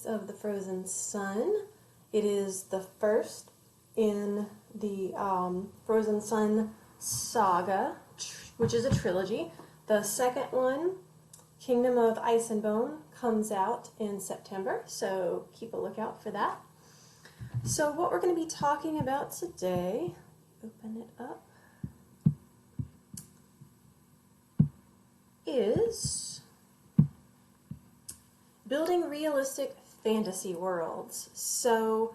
Dance of the Frozen Sun. It is the first in the Frozen Sun saga, which is a trilogy. The second one, Kingdom of Ice and Bone, comes out in September, so keep a lookout for that. So what we're going to be talking about today, open it up, is building realistic fantasy worlds. So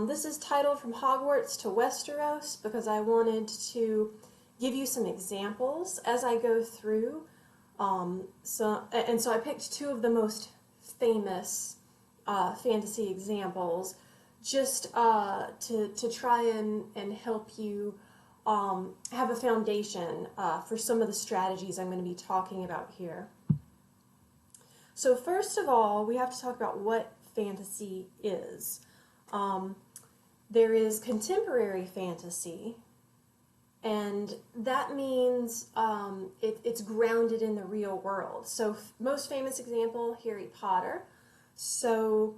this is titled From Hogwarts to Westeros because I wanted to give you some examples as I go through. So I picked two of the most famous fantasy examples just to try and help you have a foundation for some of the strategies I'm going to be talking about here. So first of all, we have to talk about what fantasy is. There is contemporary fantasy, and that means it's grounded in the real world. So most famous example, Harry Potter. So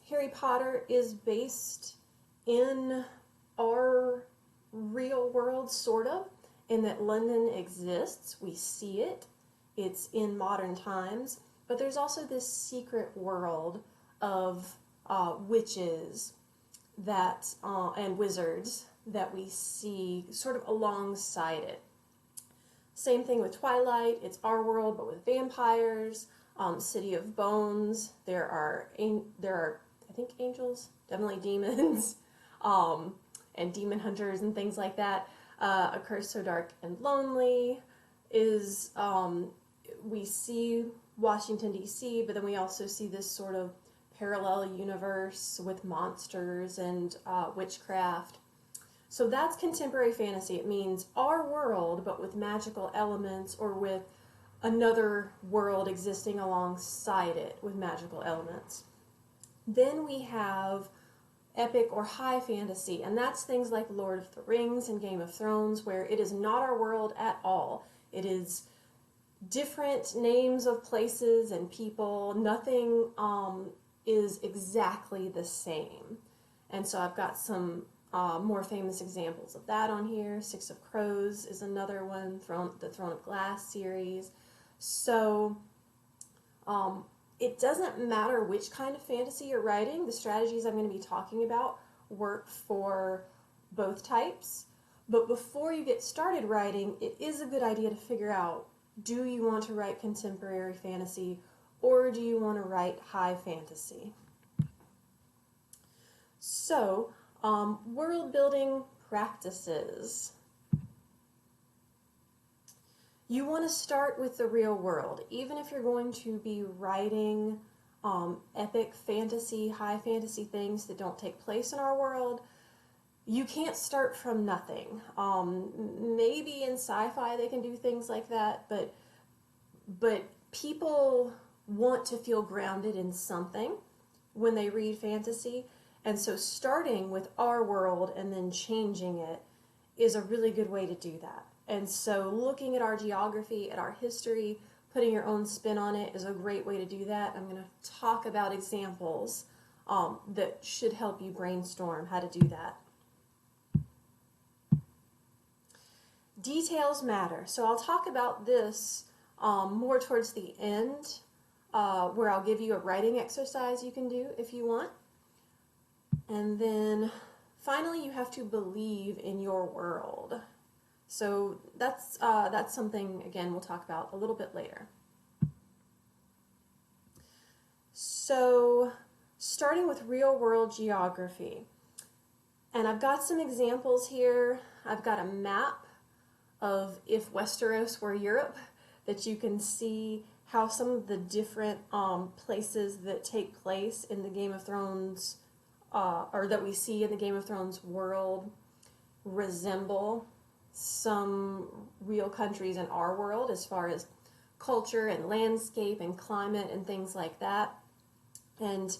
Harry Potter is based in our real world, sort of, in that London exists. We see it. It's in modern times. But there's also this secret world of witches that and wizards that we see sort of alongside it. Same thing with Twilight. It's our world, but with vampires. City of Bones. There are I think angels, definitely demons, and demon hunters and things like that. A Curse So Dark and Lonely is we see Washington, D.C., but then we also see this sort of parallel universe with monsters and witchcraft. So that's contemporary fantasy. It means our world, but with magical elements or with another world existing alongside it with magical elements. Then we have epic or high fantasy, and that's things like Lord of the Rings and Game of Thrones, where it is not our world at all. It is different names of places and people. Nothing is exactly the same. And so I've got some more famous examples of that on here. Six of Crows is another one, the Throne of Glass series. So it doesn't matter which kind of fantasy you're writing. The strategies I'm going to be talking about work for both types. But before you get started writing, it is a good idea to figure out, do you want to write contemporary fantasy or do you want to write high fantasy? So, world building practices. You want to start with the real world. Even if you're going to be writing epic fantasy, high fantasy things that don't take place in our world, you can't start from nothing. Maybe in sci-fi they can do things like that, but people want to feel grounded in something when they read fantasy, and so starting with our world and then changing it is a really good way to do that. And so looking at our geography, at our history, putting your own spin on it is a great way to do that. I'm going to talk about examples that should help you brainstorm how to do that. Details matter. So I'll talk about this more towards the end, where I'll give you a writing exercise you can do if you want. And then finally, you have to believe in your world. So that's something, again, we'll talk about a little bit later. So starting with real world geography. And I've got some examples here. I've got a map of if Westeros were Europe, that you can see how some of the different places that take place in the Game of Thrones, or that we see in the Game of Thrones world, resemble some real countries in our world as far as culture and landscape and climate and things like that. And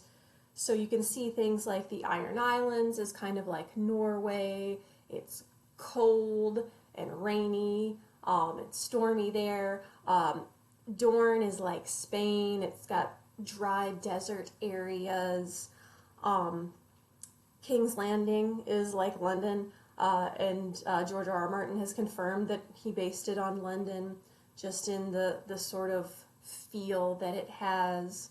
so you can see things like the Iron Islands is kind of like Norway. It's cold and rainy. It's stormy there. Dorne is like Spain. It's got dry desert areas. King's Landing is like London, and George R. R. Martin has confirmed that he based it on London, just in the sort of feel that it has.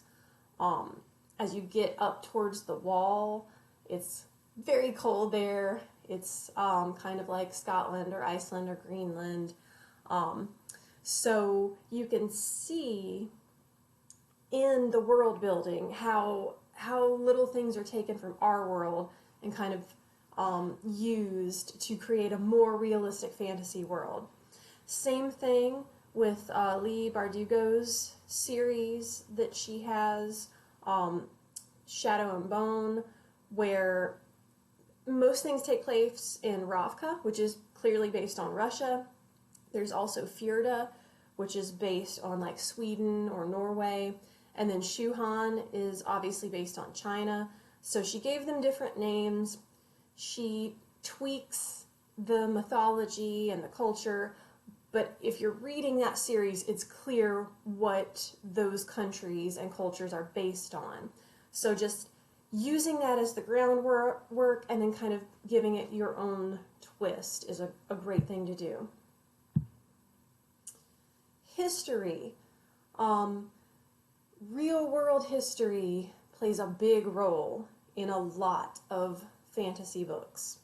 As you get up towards the wall, it's very cold there. It's kind of like Scotland or Iceland or Greenland. So you can see in the world building how little things are taken from our world and kind of used to create a more realistic fantasy world. Same thing with Leigh Bardugo's series that she has, Shadow and Bone, where most things take place in Ravka, which is clearly based on Russia. There's also Fjorda, which is based on like Sweden or Norway. And then Shuhan is obviously based on China. So she gave them different names. She tweaks the mythology and the culture. But if you're reading that series, it's clear what those countries and cultures are based on. So just using that as the groundwork and then kind of giving it your own twist is a great thing to do. History. Real world history plays a big role in a lot of fantasy books.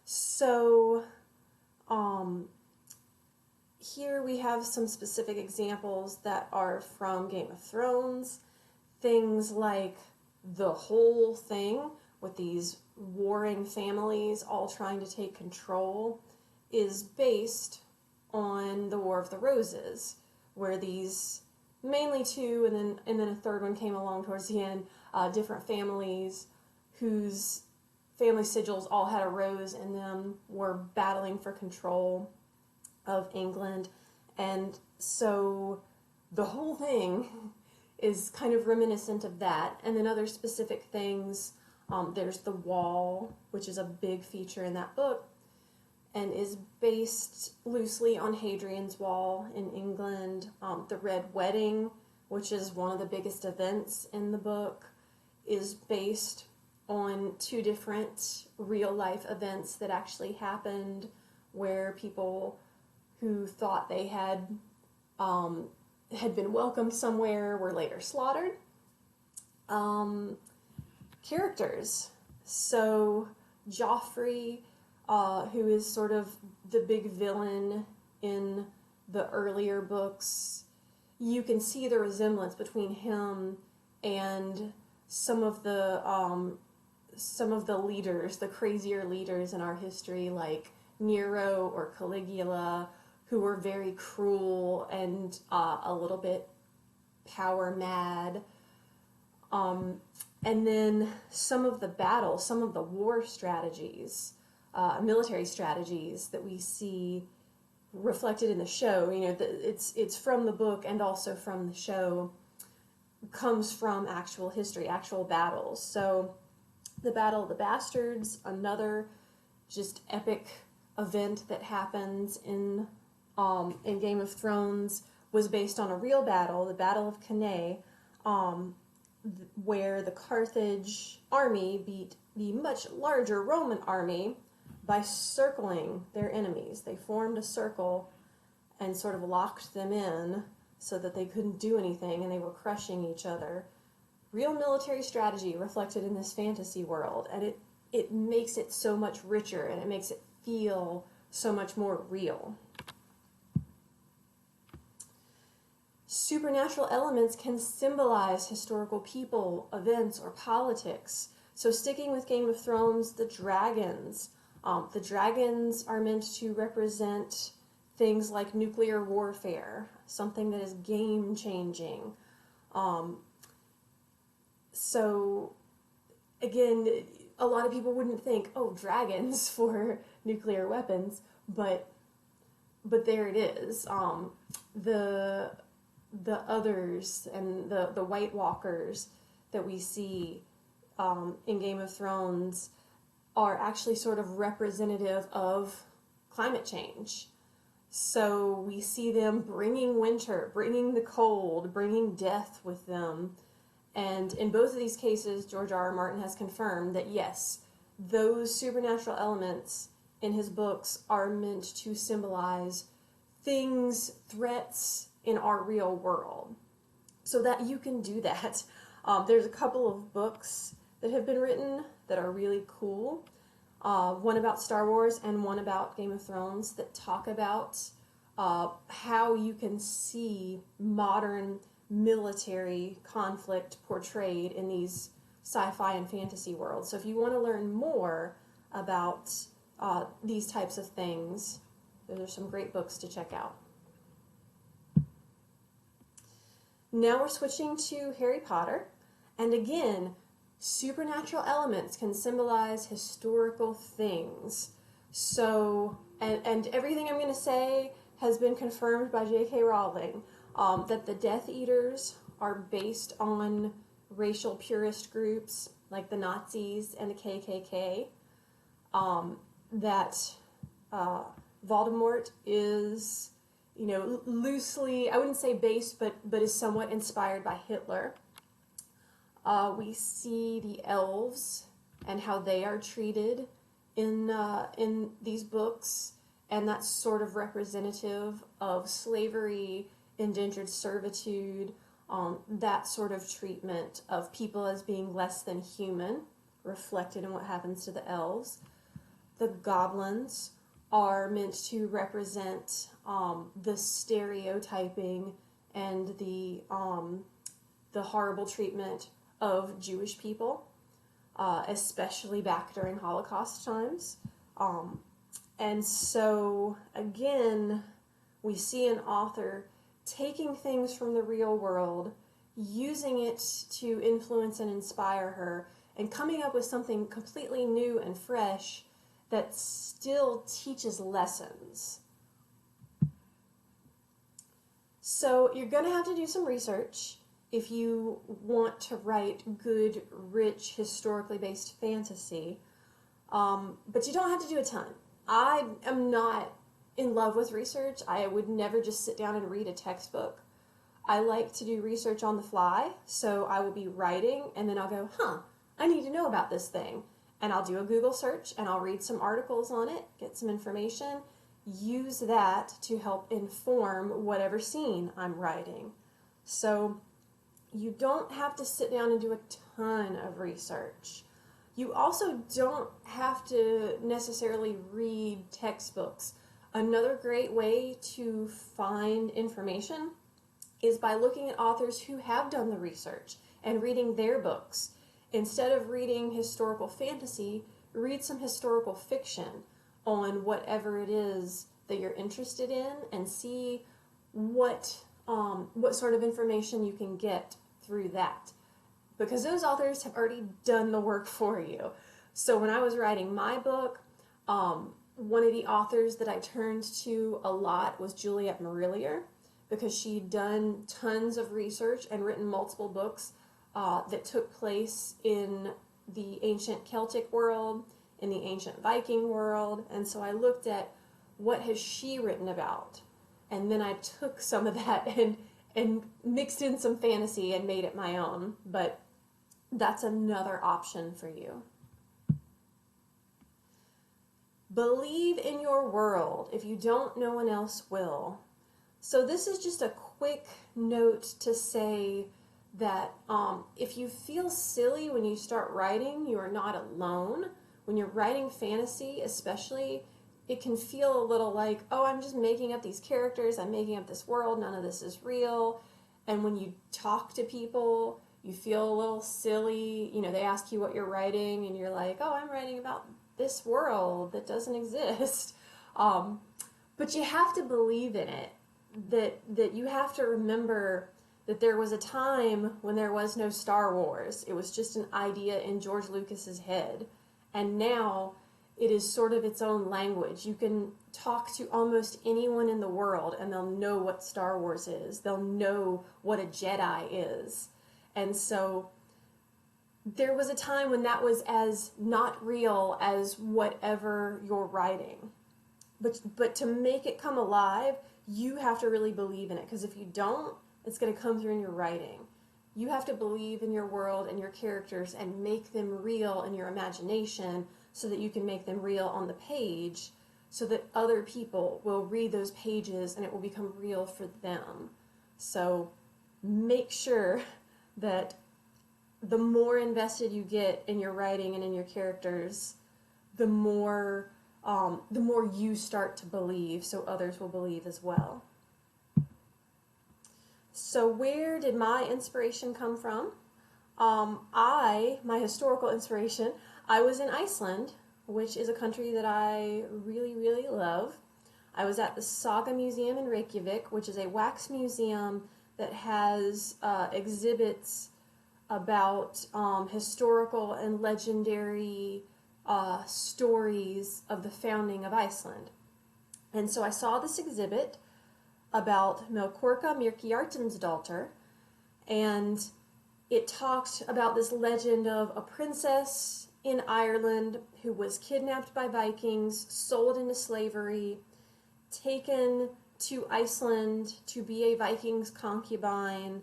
So, here we have some specific examples that are from Game of Thrones. Things like the whole thing with these warring families all trying to take control is based on the War of the Roses, where these mainly two and then a third one came along towards the end, different families whose family sigils all had a rose in them were battling for control of England. And so the whole thing is kind of reminiscent of that. And then other specific things, there's the Wall, which is a big feature in that book and is based loosely on Hadrian's Wall in England. The Red Wedding, which is one of the biggest events in the book, is based on two different real-life events that actually happened, where people who thought they had been welcomed somewhere were later slaughtered. Characters. So Joffrey, who is sort of the big villain in the earlier books, you can see the resemblance between him and some of the leaders, the crazier leaders in our history, like Nero or Caligula, who were very cruel and a little bit power mad. And then some of the battles, some of the war strategies, military strategies that we see reflected in the show, it's from the book and also from the show, comes from actual history, actual battles. So the Battle of the Bastards, another just epic event that happens in Game of Thrones, was based on a real battle, the Battle of Cannae, where the Carthage army beat the much larger Roman army by circling their enemies. They formed a circle and sort of locked them in so that they couldn't do anything, and they were crushing each other. Real military strategy reflected in this fantasy world, and it makes it so much richer, and it makes it feel so much more real. Supernatural elements can symbolize historical people, events, or politics. So sticking with Game of Thrones, the dragons. The dragons are meant to represent things like nuclear warfare, something that is game-changing. So, again, a lot of people wouldn't think, oh, dragons for nuclear weapons, but there it is. The others and the White Walkers that we see in Game of Thrones are actually sort of representative of climate change. So we see them bringing winter, bringing the cold, bringing death with them. And in both of these cases, George R. R. Martin has confirmed that yes, those supernatural elements in his books are meant to symbolize things, threats in our real world, so that you can do that. There's a couple of books that have been written that are really cool. One about Star Wars and one about Game of Thrones that talk about how you can see modern military conflict portrayed in these sci-fi and fantasy worlds. So if you want to learn more about these types of things, those are some great books to check out. Now we're switching to Harry Potter, and again, supernatural elements can symbolize historical things. So, and everything I'm going to say has been confirmed by J.K. Rowling, that the Death Eaters are based on racial purist groups like the Nazis and the KKK, that Voldemort is, loosely, I wouldn't say based, but is somewhat inspired by Hitler. We see the elves and how they are treated in these books, and that's sort of representative of slavery, indentured servitude, that sort of treatment of people as being less than human, reflected in what happens to the elves. The goblins are meant to represent the stereotyping and the horrible treatment of Jewish people, especially back during Holocaust times. And so, again, we see an author taking things from the real world, using it to influence and inspire her, and coming up with something completely new and fresh that still teaches lessons. So you're going to have to do some research if you want to write good, rich, historically based fantasy, but you don't have to do a ton. I am not in love with research. I would never just sit down and read a textbook. I like to do research on the fly, so I will be writing and then I'll go, I need to know about this thing. And I'll do a Google search and I'll read some articles on it, get some information, use that to help inform whatever scene I'm writing. So you don't have to sit down and do a ton of research. You also don't have to necessarily read textbooks. Another great way to find information is by looking at authors who have done the research and reading their books. Instead of reading historical fantasy, read some historical fiction on whatever it is that you're interested in and see what sort of information you can get through that. Because those authors have already done the work for you. So when I was writing my book, one of the authors that I turned to a lot was Juliet Marillier, because she'd done tons of research and written multiple books that took place in the ancient Celtic world, in the ancient Viking world, and so I looked at what has she written about, and then I took some of that and mixed in some fantasy and made it my own, but that's another option for you. Believe in your world. If you don't, no one else will. So this is just a quick note to say that if you feel silly when you start writing, you are not alone. When you're writing fantasy, especially, it can feel a little like, oh, I'm just making up these characters, I'm making up this world, none of this is real. And when you talk to people, you feel a little silly. They ask you what you're writing, and you're like, oh, I'm writing about this world that doesn't exist. But you have to believe in it, that you have to remember that there was a time when there was no Star Wars. It was just an idea in George Lucas's head. And now it is sort of its own language. You can talk to almost anyone in the world and they'll know what Star Wars is. They'll know what a Jedi is. And so there was a time when that was as not real as whatever you're writing. But to make it come alive, you have to really believe in it. Because if you don't, it's going to come through in your writing. You have to believe in your world and your characters and make them real in your imagination so that you can make them real on the page, so that other people will read those pages and it will become real for them. So make sure that the more invested you get in your writing and in your characters, the more you start to believe, so others will believe as well. So where did my inspiration come from? My historical inspiration, I was in Iceland, which is a country that I really, really love. I was at the Saga Museum in Reykjavik, which is a wax museum that has exhibits about historical and legendary stories of the founding of Iceland. And so I saw this exhibit about Melkorka Myrkjartensdóttir, and it talked about this legend of a princess in Ireland who was kidnapped by Vikings, sold into slavery, taken to Iceland to be a Viking's concubine.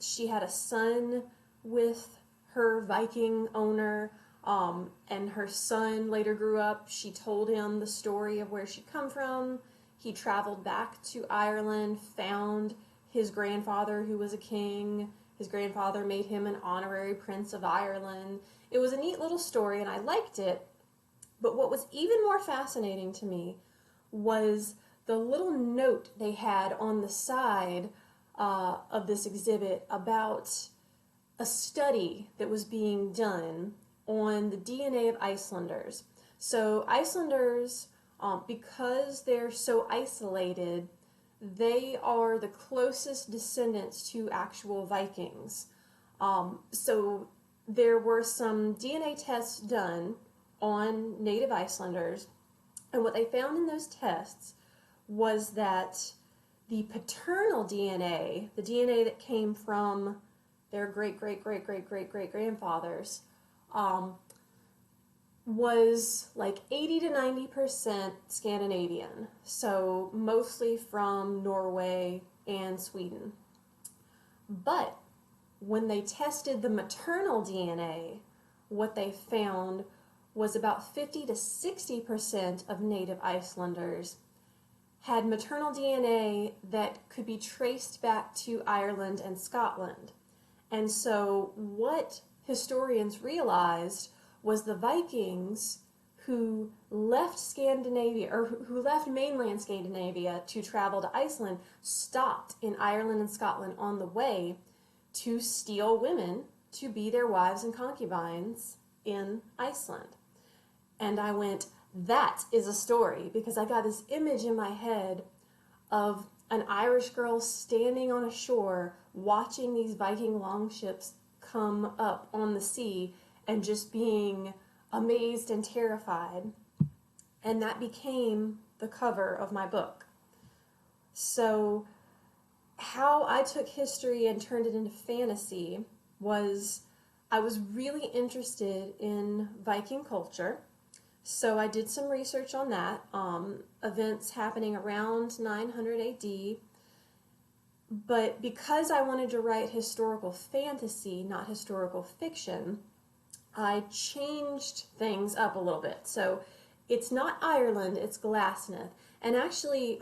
She had a son with her Viking owner, and her son later grew up. She told him the story of where she'd come from. He traveled back to Ireland, found his grandfather who was a king. His grandfather made him an honorary prince of Ireland. It was a neat little story and I liked it. But what was even more fascinating to me was the little note they had on the side of this exhibit about a study that was being done on the DNA of Icelanders. So Icelanders, because they're so isolated, they are the closest descendants to actual Vikings. So there were some DNA tests done on native Icelanders, and what they found in those tests was that the paternal DNA, the DNA that came from their great-great-great-great-great-great-grandfathers, was like 80 to 90% Scandinavian, so mostly from Norway and Sweden. But when they tested the maternal DNA, what they found was about 50 to 60% of native Icelanders had maternal DNA that could be traced back to Ireland and Scotland. And so what historians realized was the Vikings who left Scandinavia, or who left mainland Scandinavia to travel to Iceland, stopped in Ireland and Scotland on the way to steal women to be their wives and concubines in Iceland. And I went, that is a story, because I got this image in my head of an Irish girl standing on a shore watching these Viking longships come up on the sea and just being amazed and terrified. And that became the cover of my book. So how I took history and turned it into fantasy was I was really interested in Viking culture. So I did some research on that, events happening around 900 AD. But because I wanted to write historical fantasy, not historical fiction, I changed things up a little bit. So it's not Ireland, it's Glasnith. And actually,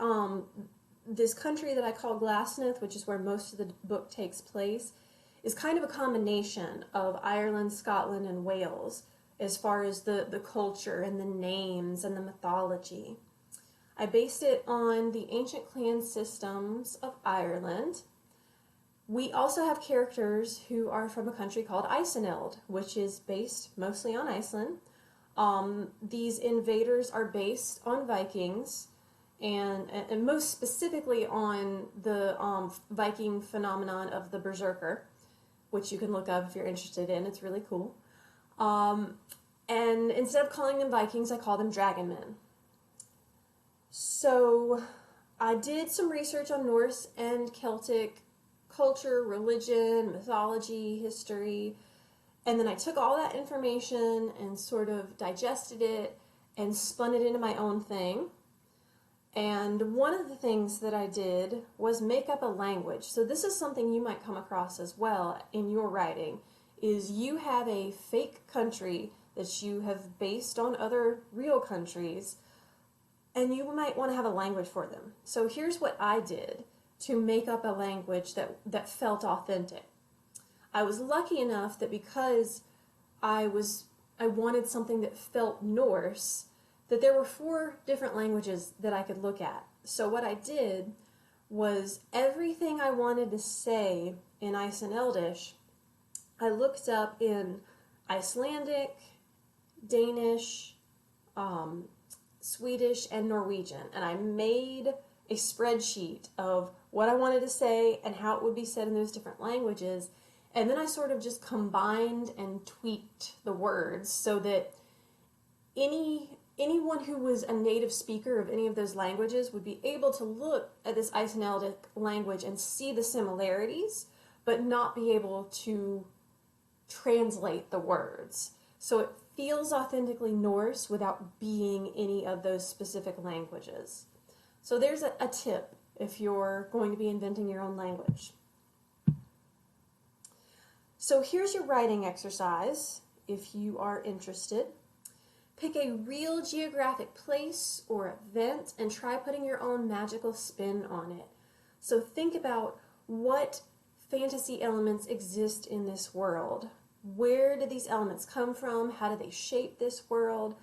this country that I call Glasnith, which is where most of the book takes place, is kind of a combination of Ireland, Scotland, and Wales as far as the culture and the names and the mythology. I based it on the ancient clan systems of Ireland. We also have characters who are from a country called Iceneld, which is based mostly on Iceland. These invaders are based on Vikings, and most specifically on the Viking phenomenon of the Berserker, which you can look up if you're interested in. It's really cool. And instead of calling them Vikings, I call them Dragonmen. So I did some research on Norse and Celtic culture, religion, mythology, history, and then I took all that information and sort of digested it and spun it into my own thing. And one of the things that I did was make up a language. So this is something you might come across as well in your writing, is you have a fake country that you have based on other real countries, and you might want to have a language for them. So here's what I did to make up a language that felt authentic. I was lucky enough that because I wanted something that felt Norse, that there were 4 different languages that I could look at. So what I did was everything I wanted to say in Icelandic, I looked up in Icelandic, Danish, Swedish, and Norwegian, and I made a spreadsheet of what I wanted to say and how it would be said in those different languages, and then I sort of just combined and tweaked the words so that anyone who was a native speaker of any of those languages would be able to look at this Icelandic language and see the similarities, but not be able to translate the words. So it feels authentically Norse without being any of those specific languages. So there's a tip if you're going to be inventing your own language. So here's your writing exercise if you are interested. Pick a real geographic place or event and try putting your own magical spin on it. So think about what fantasy elements exist in this world. Where did these elements come from? How do they shape this world?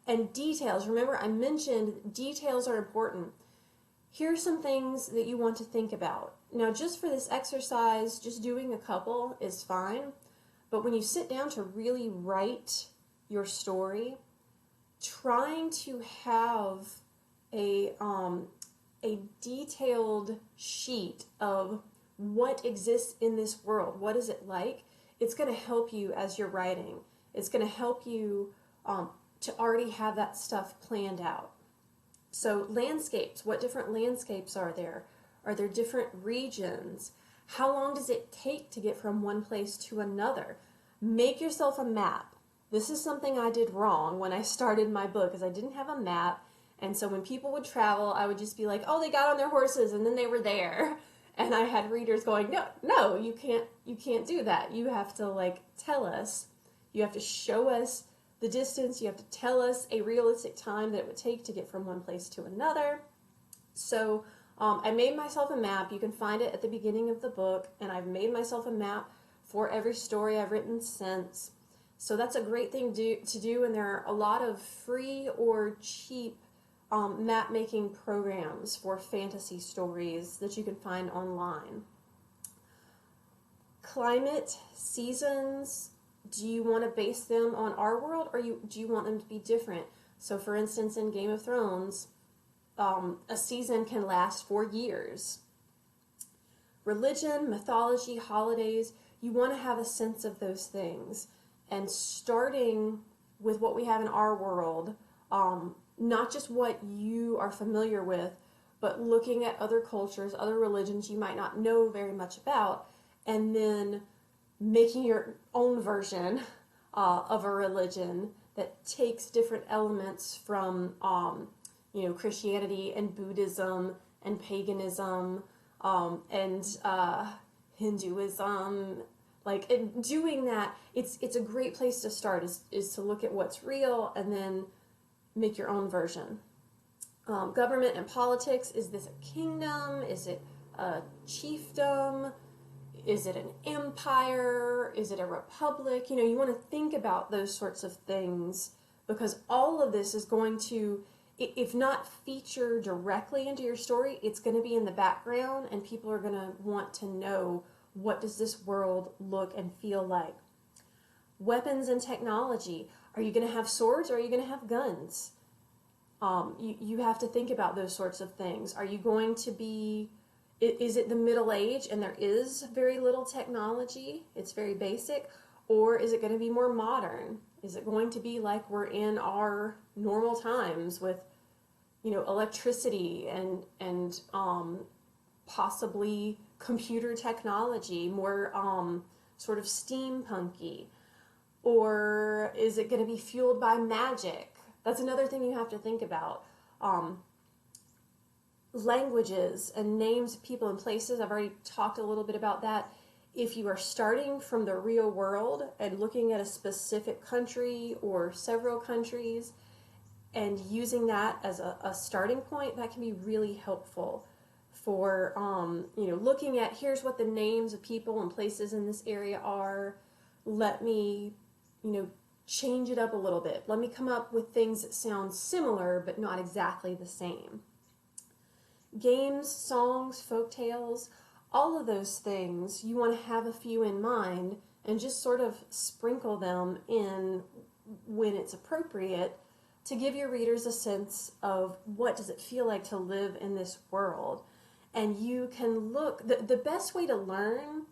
And details. Remember, I mentioned details are important. Here are some things that you want to think about. Now, just for this exercise, just doing a couple is fine. But when you sit down to really write your story, trying to have a detailed sheet of what exists in this world, what is it like, it's going to help you as you're writing. It's going to help you to already have that stuff planned out. So landscapes, what different landscapes are there? Are there different regions? How long does it take to get from one place to another? Make yourself a map. This is something I did wrong when I started my book, because I didn't have a map. And so when people would travel, I would just be like, oh, they got on their horses and then they were there. And I had readers going, no, you can't do that. You have to tell us. You have to show us the distance. You have to tell us a realistic time that it would take to get from one place to another. So I made myself a map. You can find it at the beginning of the book. And I've made myself a map for every story I've written since. So that's a great thing to do. And there are a lot of free or cheap map making programs for fantasy stories that you can find online. Climate, seasons, do you want to base them on our world, or do you want them to be different? So for instance, in Game of Thrones, a season can last for years. Religion, mythology, holidays, you want to have a sense of those things. And starting with what we have in our world, not just what you are familiar with, but looking at other cultures, other religions you might not know very much about, and then making your own version of a religion that takes different elements from Christianity and Buddhism and paganism and Hinduism. Doing that, it's a great place to start, is to look at what's real and then make your own version. Government and politics, is this a kingdom? Is it a chiefdom? Is it an empire? Is it a republic? You want to think about those sorts of things, because all of this is going to, if not feature directly into your story, it's going to be in the background, and people are going to want to know, what does this world look and feel like? Weapons and technology. Are you going to have swords, or are you going to have guns? You have to think about those sorts of things. Are you going to be, is it the Middle Age and there is very little technology, it's very basic, or is it going to be more modern? Is it going to be like we're in our normal times with, electricity and possibly computer technology, more sort of steampunky? Or is it going to be fueled by magic? That's another thing you have to think about. languages and names of people and places. I've already talked a little bit about that. If you are starting from the real world and looking at a specific country or several countries and using that as a starting point, that can be really helpful for looking at, here's what the names of people and places in this area are. Let me change it up a little bit. Let me come up with things that sound similar but not exactly the same. Games, songs, folk tales, all of those things, you want to have a few in mind and just sort of sprinkle them in when it's appropriate to give your readers a sense of what does it feel like to live in this world. And you can look, the best way to learn,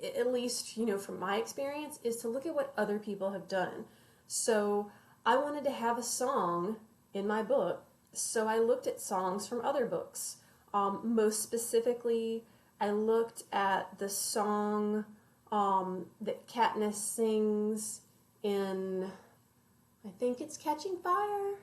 at least from my experience, is to look at what other people have done. So I wanted to have a song in my book, so I looked at songs from other books. Most specifically, I looked at the song that Katniss sings in, I think it's Catching Fire,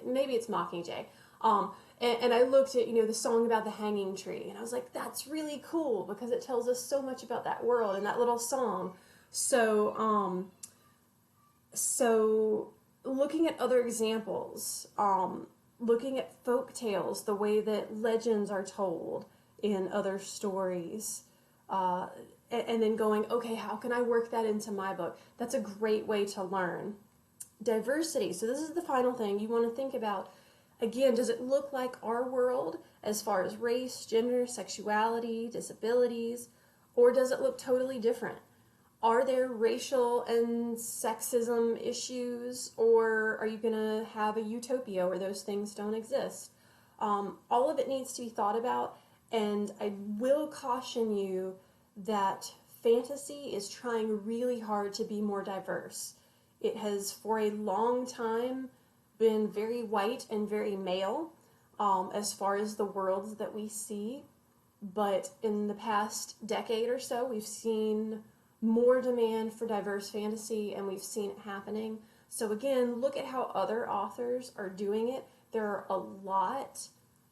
maybe it's Mockingjay. And I looked at, the song about the hanging tree, and I was like, that's really cool because it tells us so much about that world and that little song. So looking at other examples, looking at folk tales, the way that legends are told in other stories, and then going, okay, how can I work that into my book? That's a great way to learn. Diversity. So this is the final thing you want to think about. Again, does it look like our world as far as race, gender, sexuality, disabilities, or does it look totally different? Are there racial and sexism issues, or are you going to have a utopia where those things don't exist? All of it needs to be thought about, and I will caution you that fantasy is trying really hard to be more diverse. It has, for a long time, been very white and very male as far as the worlds that we see, but in the past decade or so, we've seen more demand for diverse fantasy, and we've seen it happening. So again, look at how other authors are doing it. There are a lot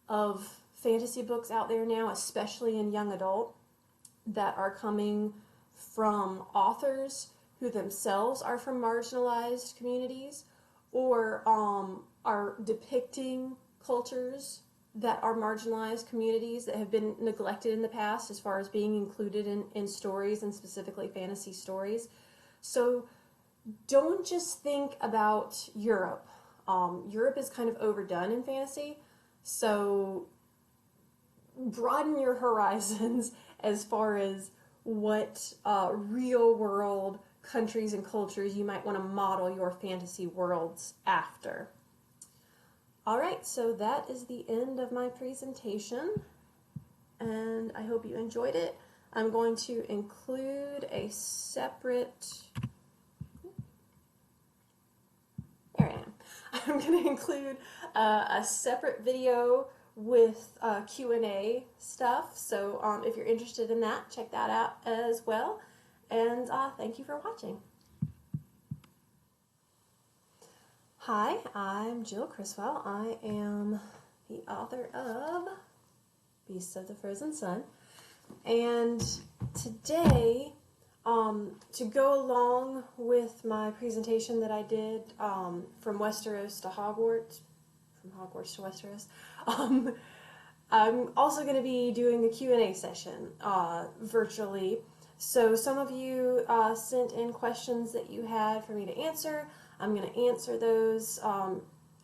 of fantasy books out there now, especially in young adult, that are coming from authors who themselves are from marginalized communities, or are depicting cultures that are marginalized communities that have been neglected in the past as far as being included in stories, and specifically fantasy stories. So don't just think about Europe. Europe is kind of overdone in fantasy, so broaden your horizons as far as what real world countries and cultures you might want to model your fantasy worlds after. Alright, so that is the end of my presentation, and I hope you enjoyed it. I'm going to include a separate, there I am. I'm going to include a separate video with Q&A stuff, so if you're interested in that, check that out as well. And thank you for watching. Hi, I'm Jill Criswell. I am the author of Beasts of the Frozen Sun. And today, to go along with my presentation that I did from Westeros to Hogwarts, from Hogwarts to Westeros, I'm also going to be doing a Q&A session virtually. So some of you sent in questions that you had for me to answer. I'm going to answer those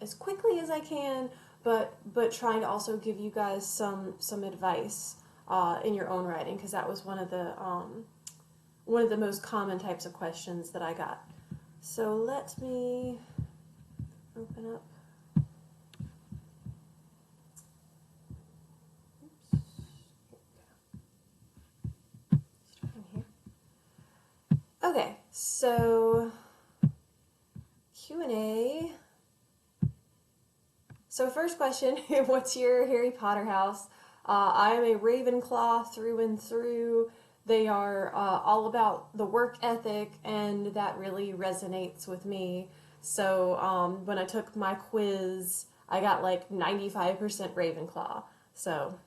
as quickly as I can, but trying to also give you guys some advice in your own writing, because that was one of the most common types of questions that I got. So let me open up. Okay, so Q&A. So first question, what's your Harry Potter house? I am a Ravenclaw through and through. They are all about the work ethic, and that really resonates with me. So when I took my quiz, I got like 95% Ravenclaw. So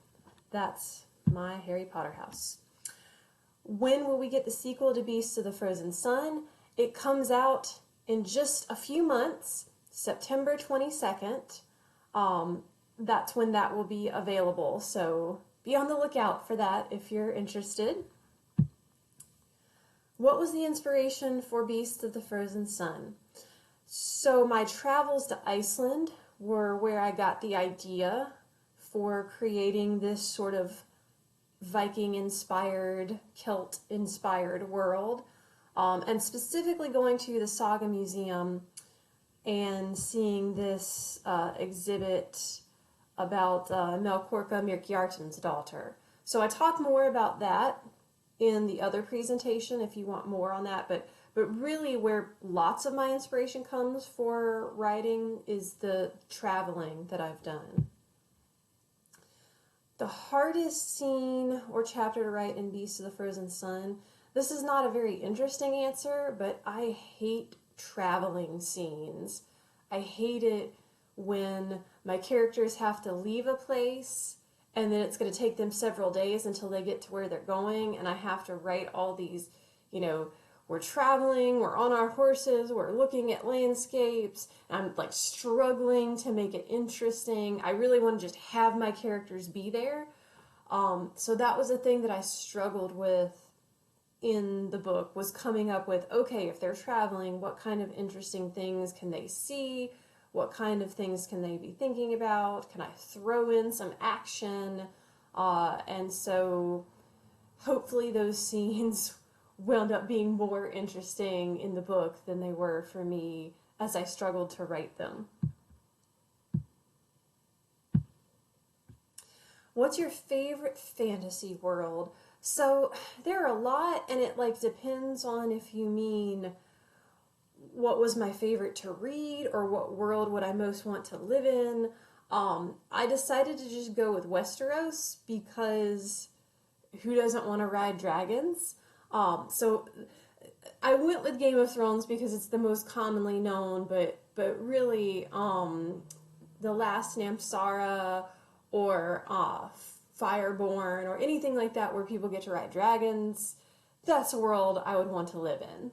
that's my Harry Potter house. When will we get the sequel to Beasts of the Frozen Sun? It comes out in just a few months, September 22nd. That's when that will be available. So be on the lookout for that if you're interested. What was the inspiration for Beasts of the Frozen Sun? So my travels to Iceland were where I got the idea for creating this sort of Viking-inspired, Celt-inspired world. And specifically going to the Saga Museum and seeing this exhibit about Melkorka Myrkjartan's daughter. So I talk more about that in the other presentation if you want more on that, but really where lots of my inspiration comes for writing is the traveling that I've done. The hardest scene or chapter to write in Beasts of the Frozen Sun, this is not a very interesting answer, but I hate traveling scenes. I hate it when my characters have to leave a place and then it's going to take them several days until they get to where they're going, and I have to write all these, we're traveling, we're on our horses, we're looking at landscapes, and I'm like struggling to make it interesting. I really want to just have my characters be there. So that was a thing that I struggled with in the book, was coming up with, okay, if they're traveling, what kind of interesting things can they see? What kind of things can they be thinking about? Can I throw in some action? And so hopefully those scenes wound up being more interesting in the book than they were for me as I struggled to write them. What's your favorite fantasy world? So there are a lot, and it depends on if you mean what was my favorite to read or what world would I most want to live in. I decided to just go with Westeros because who doesn't want to ride dragons? So I went with Game of Thrones because it's the most commonly known, but really The Last Namsara or Fireborn or anything like that where people get to ride dragons, that's a world I would want to live in.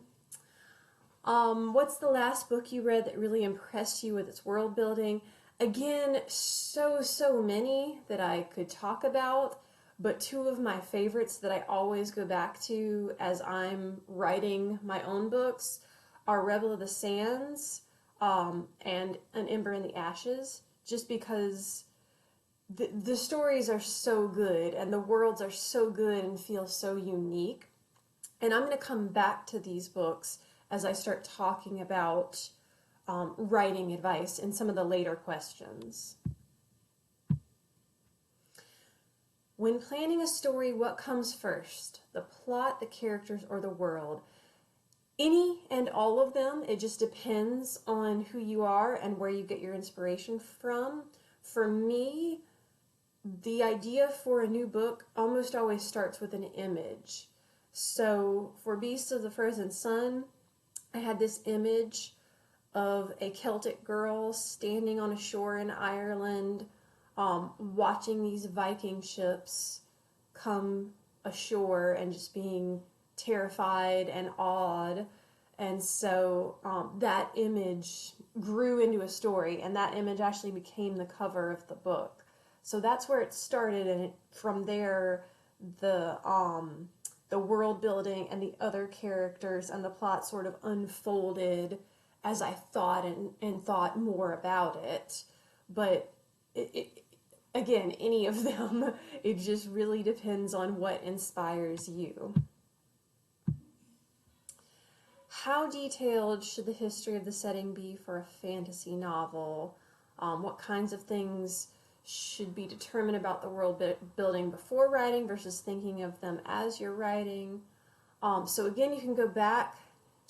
What's the last book you read that really impressed you with its world building? Again, so many that I could talk about, but two of my favorites that I always go back to as I'm writing my own books are Rebel of the Sands and An Ember in the Ashes, just because the stories are so good and the worlds are so good and feel so unique. And I'm going to come back to these books as I start talking about writing advice in some of the later questions. When planning a story, what comes first? The plot, the characters, or the world? Any and all of them. It just depends on who you are and where you get your inspiration from. For me, the idea for a new book almost always starts with an image. So for Beasts of the Frozen Sun, I had this image of a Celtic girl standing on a shore in Ireland, watching these Viking ships come ashore and just being terrified and awed. And so that image grew into a story, and that image actually became the cover of the book. So that's where it started, and from there, the world building and the other characters and the plot sort of unfolded as I thought and thought more about it. But again, any of them, it just really depends on what inspires you. How detailed should the history of the setting be for a fantasy novel? What kinds of things should be determined about the world building before writing versus thinking of them as you're writing? So again, you can go back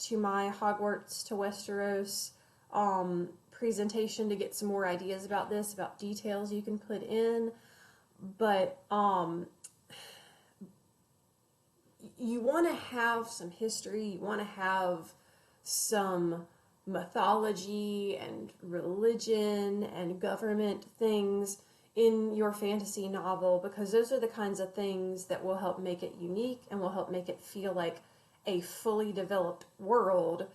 to my Hogwarts to Westeros presentation to get some more ideas about this, about details you can put in. But you want to have some history, you want to have some mythology and religion and government things in your fantasy novel, because those are the kinds of things that will help make it unique and will help make it feel like a fully developed world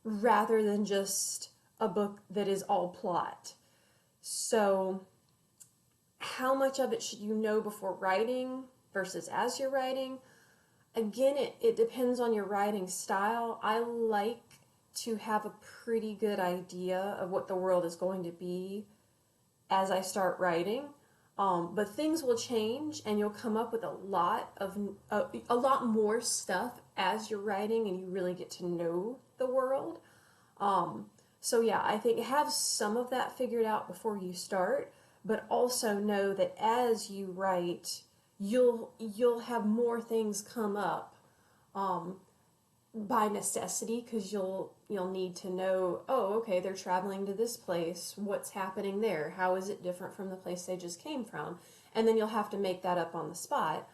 rather than just a book that is all plot. So, how much of it should you know before writing versus as you're writing? Again, it depends on your writing style. I like to have a pretty good idea of what the world is going to be as I start writing. But things will change, and you'll come up with a lot more stuff as you're writing, and you really get to know the world. So yeah, I think have some of that figured out before you start, but also know that as you write, you'll have more things come up by necessity, because you'll need to know, oh, okay, they're traveling to this place, what's happening there, how is it different from the place they just came from, and then you'll have to make that up on the spot.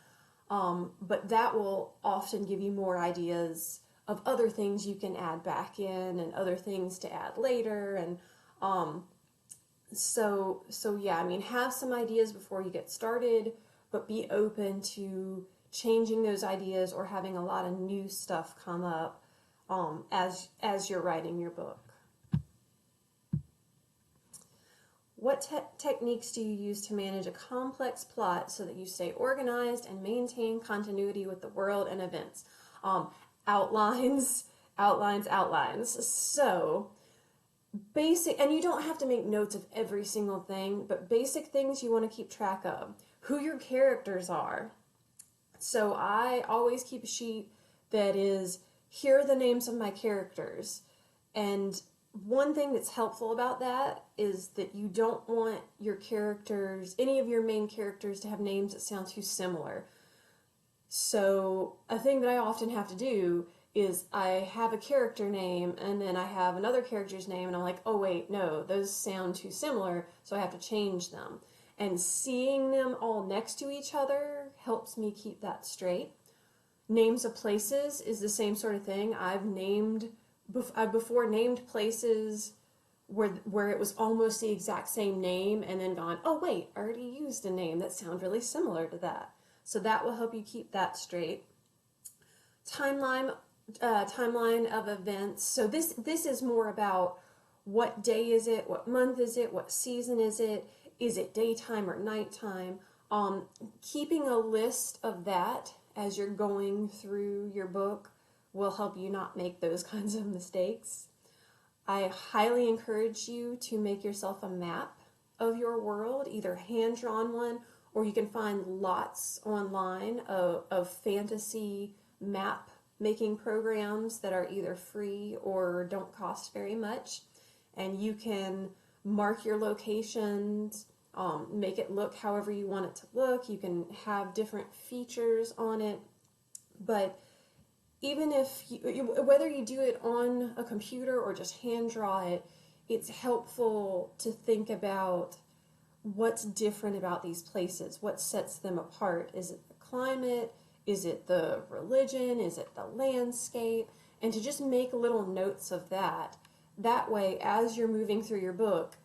But that will often give you more ideas of other things you can add back in and other things to add later. And so yeah, I mean, have some ideas before you get started, but be open to changing those ideas or having a lot of new stuff come up as you're writing your book. What techniques do you use to manage a complex plot so that you stay organized and maintain continuity with the world and events? Outlines. So, basic, and you don't have to make notes of every single thing, but basic things you want to keep track of. Who your characters are. So I always keep a sheet that is, here are the names of my characters. And one thing that's helpful about that is that you don't want your characters, any of your main characters, to have names that sound too similar. So a thing that I often have to do is I have a character name and then I have another character's name and I'm like, oh wait, no, those sound too similar, so I have to change them. And seeing them all next to each other helps me keep that straight. Names of places is the same sort of thing. I've before named places where it was almost the exact same name and then gone, oh wait, I already used a name that sounds really similar to that. So that will help you keep that straight. Timeline of events. So this is more about what day is it, what month is it, what season is it daytime or nighttime. Keeping a list of that as you're going through your book will help you not make those kinds of mistakes. I highly encourage you to make yourself a map of your world, either hand-drawn one, or you can find lots online of fantasy map making programs that are either free or don't cost very much. And you can mark your locations, make it look however you want it to look. You can have different features on it. But even if whether you do it on a computer or just hand draw it, it's helpful to think about what's different about these places, what sets them apart. Is it the climate? Is it the religion? Is it the landscape? And to just make little notes of that. That way, as you're moving through your book,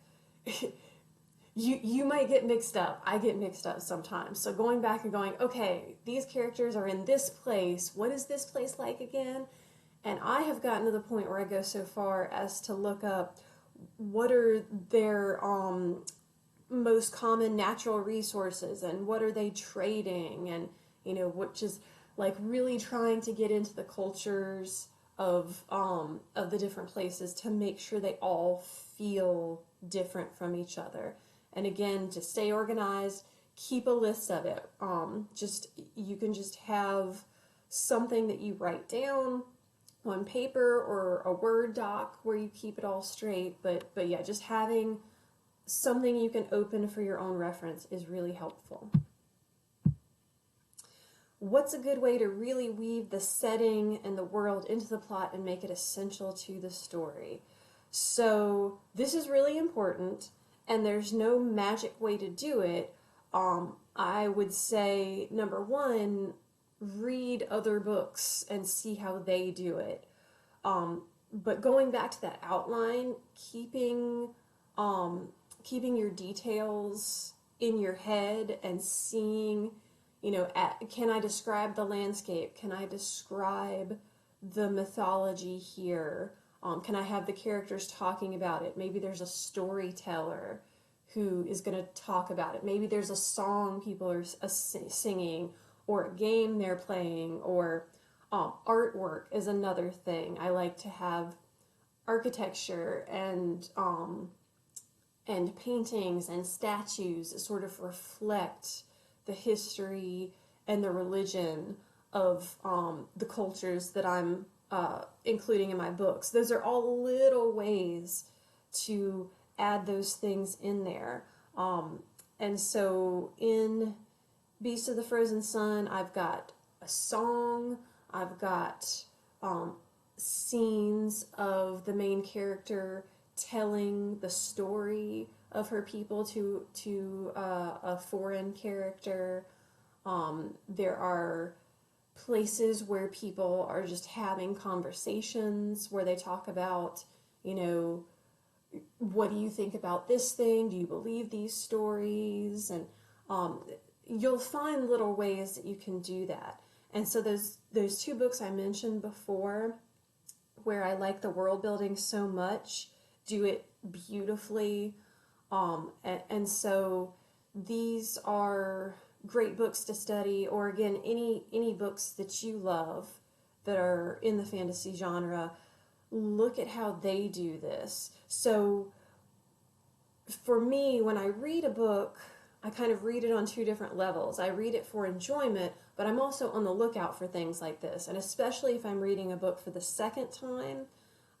you might get mixed up. I get mixed up sometimes. So going back and going, okay, these characters are in this place. What is this place like again? And I have gotten to the point where I go so far as to look up what are their most common natural resources and what are they trading, and which is like really trying to get into the cultures of the different places to make sure they all feel different from each other. And again, to stay organized, keep a list of it. You can just have something that you write down on paper or a Word doc where you keep it all straight. But yeah, just having something you can open for your own reference is really helpful. What's a good way to really weave the setting and the world into the plot and make it essential to the story? So this is really important, and there's no magic way to do it. I would say, number one, read other books and see how they do it. but going back to that outline, keeping your details in your head and seeing, can I describe the landscape? Can I describe the mythology here? Can I have the characters talking about it? Maybe there's a storyteller who is going to talk about it. Maybe there's a song people are singing, or a game they're playing, or artwork is another thing. I like to have architecture and paintings and statues that sort of reflect the history and the religion of the cultures that I'm including in my books. Those are all little ways to add those things in there. And so in Beast of the Frozen Sun, I've got a song, I've got scenes of the main character telling the story of her people to a foreign character. There are places where people are just having conversations where they talk about, what do you think about this thing? Do you believe these stories? And you'll find little ways that you can do that. And so those two books I mentioned before, where I like the world building so much, do it beautifully. And so these are great books to study, or again, any books that you love that are in the fantasy genre. Look at how they do this. So for me, when I read a book, I kind of read it on two different levels. I read it for enjoyment, but I'm also on the lookout for things like this. And especially if I'm reading a book for the second time,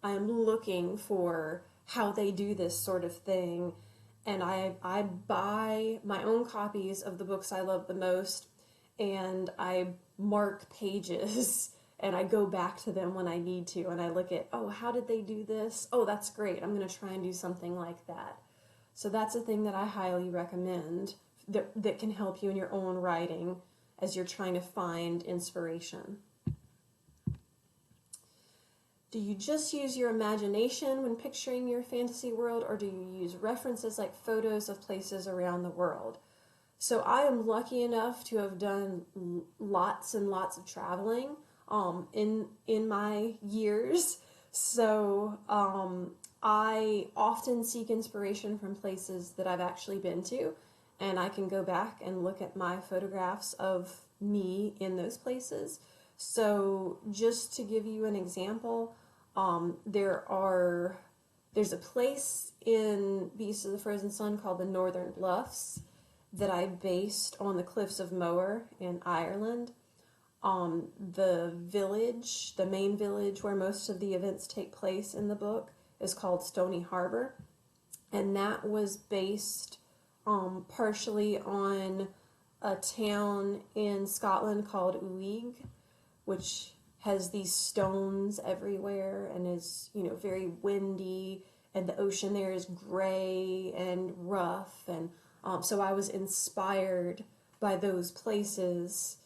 I am looking for how they do this sort of thing. And I buy my own copies of the books I love the most, and I mark pages and I go back to them when I need to, and I look at, oh, how did they do this? Oh, that's great. I'm going to try and do something like that. So that's a thing that I highly recommend that can help you in your own writing as you're trying to find inspiration. Do you just use your imagination when picturing your fantasy world, or do you use references like photos of places around the world? So I am lucky enough to have done lots and lots of traveling in my years. So I often seek inspiration from places that I've actually been to, and I can go back and look at my photographs of me in those places. So just to give you an example, there's a place in Beast of the Frozen Sun called the Northern Bluffs that I based on the cliffs of Moher in Ireland. The village, the main village where most of the events take place in the book, is called Stony Harbor, and that was based partially on a town in Scotland called Uig, which has these stones everywhere and is, very windy, and the ocean there is gray and rough, and so I was inspired by those places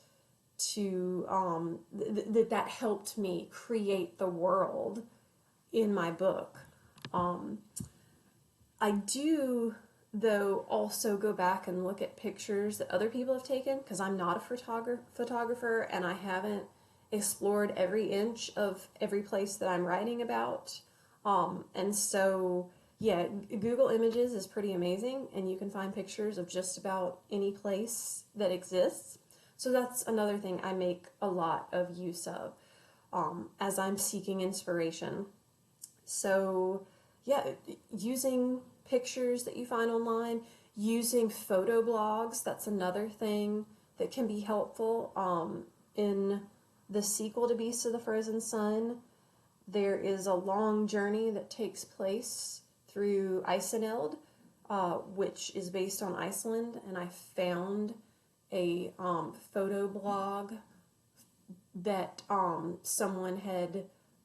to that helped me create the world in my book. I do, though, also go back and look at pictures that other people have taken, because I'm not a photographer and I haven't explored every inch of every place that I'm writing about. And so, yeah, Google Images is pretty amazing, and you can find pictures of just about any place that exists. So that's another thing I make a lot of use of as I'm seeking inspiration. So, yeah, using pictures that you find online, using photo blogs, that's another thing that can be helpful. In the sequel to Beasts of the Frozen Sun, there is a long journey that takes place through Iceneld, which is based on Iceland, and I found a photo blog that someone had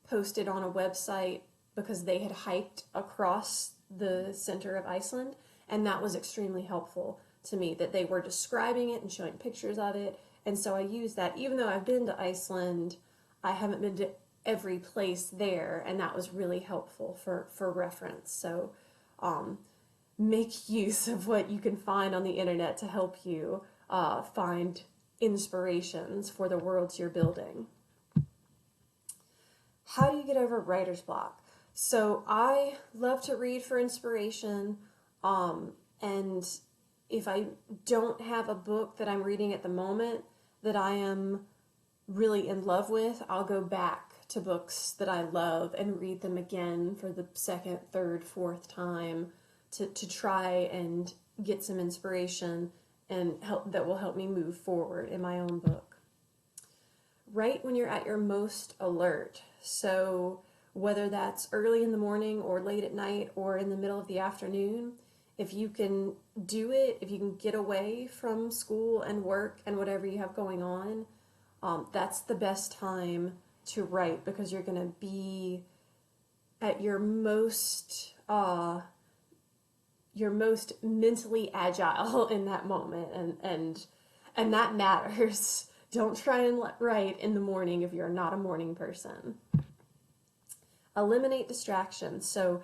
posted on a website because they had hiked across the center of Iceland, and that was extremely helpful to me, that they were describing it and showing pictures of it. And so I used that. Even though I've been to Iceland, I haven't been to every place there, and that was really helpful for reference. So make use of what you can find on the internet to help you find inspirations for the worlds you're building. How do you get over writer's block? So I love to read for inspiration, and if I don't have a book that I'm reading at the moment that I am really in love with, I'll go back to books that I love and read them again for the second, third, fourth time to try and get some inspiration and that will help me move forward in my own book. Write when you're at your most alert. So whether that's early in the morning or late at night or in the middle of the afternoon, if you can do it, if you can get away from school and work and whatever you have going on, that's the best time to write, because you're going to be at your most mentally agile in that moment, and that matters. Don't try and write in the morning if you're not a morning person. Eliminate distractions. So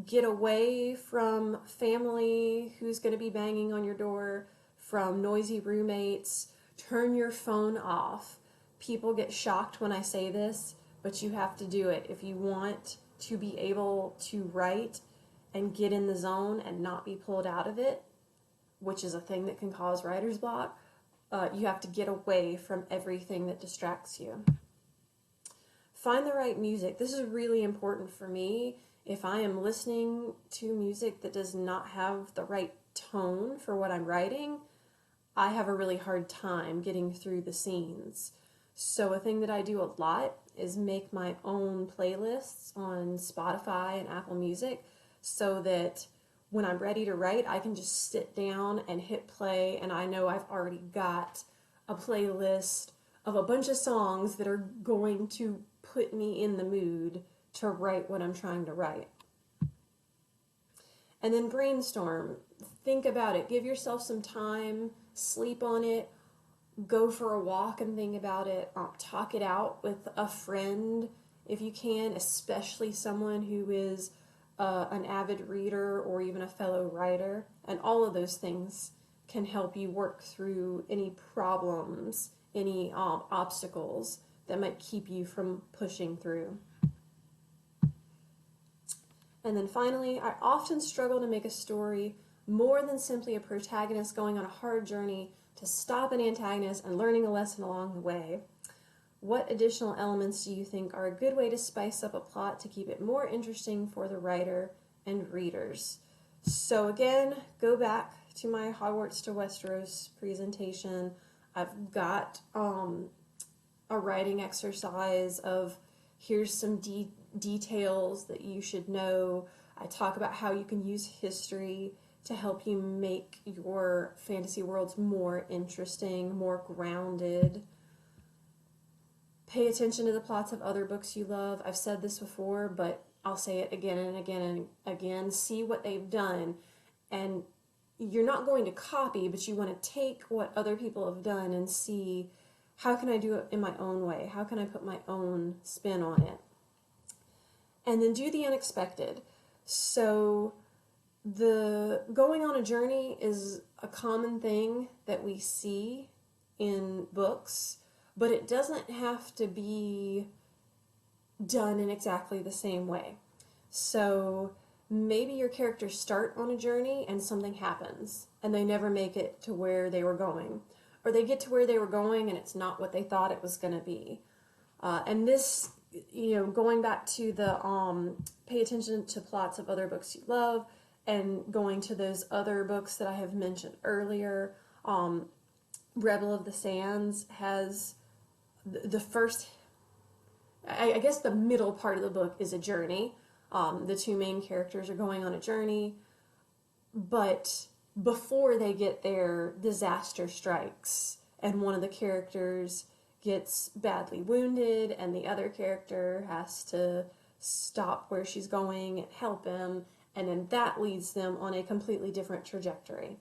get away from family who's going to be banging on your door, from noisy roommates. Turn your phone off. People get shocked when I say this, but you have to do it. If you want to be able to write and get in the zone and not be pulled out of it, which is a thing that can cause writer's block, you have to get away from everything that distracts you. Find the right music. This is really important for me. If I am listening to music that does not have the right tone for what I'm writing, I have a really hard time getting through the scenes. So a thing that I do a lot is make my own playlists on Spotify and Apple Music, so that when I'm ready to write, I can just sit down and hit play, and I know I've already got a playlist of a bunch of songs that are going to put me in the mood to write what I'm trying to write. And then brainstorm. Think about it. Give yourself some time. Sleep on it. Go for a walk and think about it. Talk it out with a friend if you can, especially someone who is an avid reader or even a fellow writer. And all of those things can help you work through any problems, any obstacles that might keep you from pushing through. And then finally, I often struggle to make a story more than simply a protagonist going on a hard journey to stop an antagonist and learning a lesson along the way. What additional elements do you think are a good way to spice up a plot to keep it more interesting for the writer and readers? So again, go back to my Hogwarts to Westeros presentation. I've got a writing exercise of here's some details that you should know. I talk about how you can use history to help you make your fantasy worlds more interesting, more grounded. Pay attention to the plots of other books you love. I've said this before, but I'll say it again and again and again. See what they've done. And you're not going to copy, but you want to take what other people have done and see, how can I do it in my own way? How can I put my own spin on it? And then do the unexpected. So the going on a journey is a common thing that we see in books, but it doesn't have to be done in exactly the same way. So maybe your characters start on a journey and something happens and they never make it to where they were going. Or they get to where they were going and it's not what they thought it was going to be. And this, going back to the pay attention to plots of other books you love, and going to those other books that I have mentioned earlier, Rebel of the Sands has the first, I guess the middle part of the book is a journey. The two main characters are going on a journey, but before they get there, disaster strikes, and one of the characters gets badly wounded, and the other character has to stop where she's going and help him, and then that leads them on a completely different trajectory.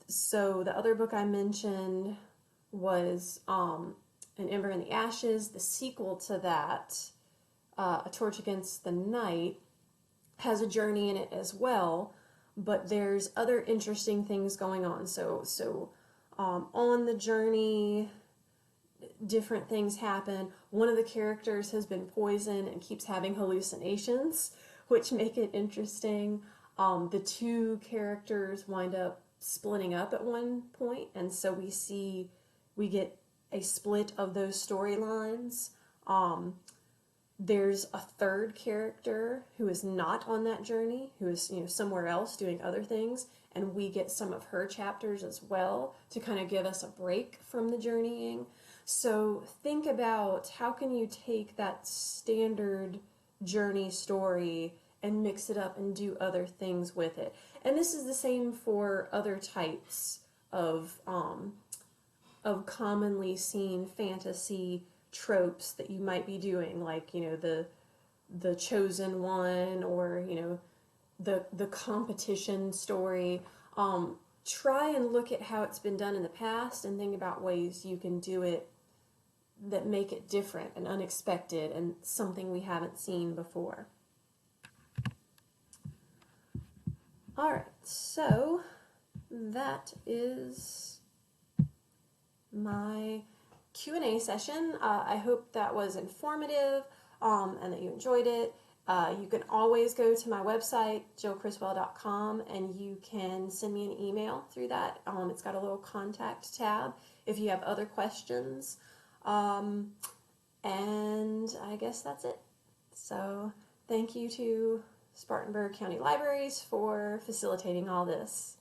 So the other book I mentioned was An Ember in the Ashes, the sequel to that, A Torch Against the Night, has a journey in it as well, but there's other interesting things going on. On the journey, different things happen. One of the characters has been poisoned and keeps having hallucinations, which make it interesting. The two characters wind up splitting up at one point, and so we get a split of those storylines. There's a third character who is not on that journey, who is somewhere else doing other things, and we get some of her chapters as well to kind of give us a break from the journeying. So think about how can you take that standard journey story and mix it up and do other things with it. And this is the same for other types of commonly seen fantasy tropes that you might be doing, like the chosen one, or the competition story. Try and look at how it's been done in the past and think about ways you can do it that make it different and unexpected and something we haven't seen before. All right, so that is my Q&A session. I hope that was informative and that you enjoyed it. You can always go to my website, jillcriswell.com, and you can send me an email through that. It's got a little contact tab if you have other questions. And I guess that's it. So thank you to Spartanburg County Libraries for facilitating all this.